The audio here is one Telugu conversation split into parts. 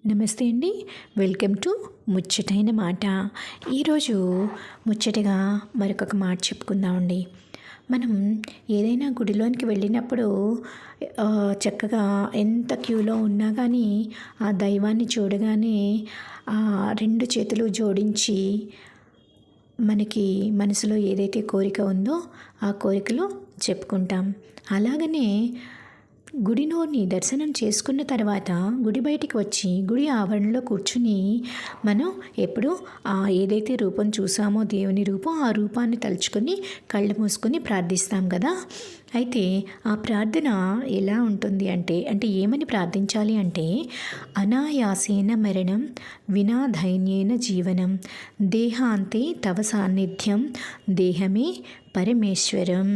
నమస్తే అండి. వెల్కమ్ టు ముచ్చటైన మాట. ఈరోజు ముచ్చటగా మరొక మాట చెప్పుకుందామండి. మనం ఏదైనా గుడిలోనికి వెళ్ళినప్పుడు చక్కగా ఎంత క్యూలో ఉన్నా కానీ ఆ దైవాన్ని చూడగానే రెండు చేతులు జోడించి మనకి మనసులో ఏదైతే కోరిక ఉందో ఆ కోరికలు చెప్పుకుంటాం. అలాగనే గుడిలోని దర్శనం చేసుకున్న తర్వాత గుడి బయటికి వచ్చి గుడి ఆవరణలో కూర్చుని మనం ఎప్పుడు ఏదైతే రూపం చూసామో దేవుని రూపం ఆ రూపాన్ని తలుచుకొని కళ్ళు మూసుకొని ప్రార్థిస్తాం కదా. అయితే ఆ ప్రార్థన ఎలా ఉంటుంది అంటే ఏమని ప్రార్థించాలి అంటే, అనాయాసేన మరణం వినా ధైన్యేన జీవనం దేహాంతే తవ సాన్నిధ్యం దేహమే పరమేశ్వరం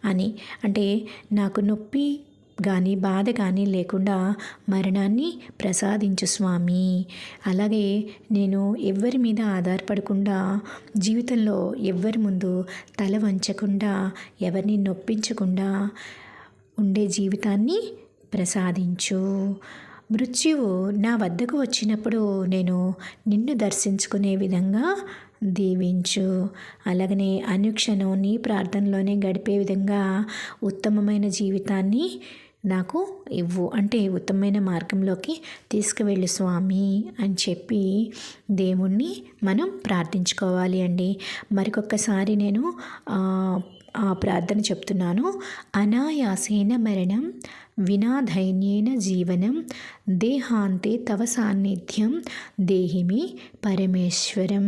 అని. అంటే నాకు నొప్పి కానీ బాధ కానీ లేకుండా మరణాన్ని ప్రసాదించు స్వామి. అలాగే నేను ఎవ్వరి మీద ఆధారపడకుండా జీవితంలో ఎవ్వరి ముందు తల వంచకుండా ఎవరిని నొప్పించకుండా ఉండే జీవితాన్ని ప్రసాదించు. మృత్యువు నా వద్దకు వచ్చినప్పుడు నేను నిన్ను దర్శించుకునే విధంగా దీవించు. అలాగనే అనుక్షణం నీ ప్రార్థనలోనే గడిపే విధంగా ఉత్తమమైన జీవితాన్ని నాకు ఇవ్వు, అంటే ఉత్తమమైన మార్గంలోకి తీసుకువెళ్ళు స్వామి అని చెప్పి దేవుణ్ణి మనం ప్రార్థించుకోవాలి అండి. మరికొకసారి నేను ఆ ప్రార్థన చెప్తున్నాను. అనాయాసేన మరణం వినా ధైన్యేన జీవనం దేహాంతే తవ సాన్నిధ్యం దేహిమి పరమేశ్వరం.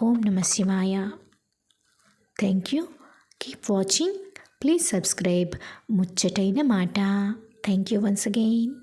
ఓం నమ శివాయ. Thank you. Keep watching. Please subscribe ముచ్చటైన మాట. Thank you once again.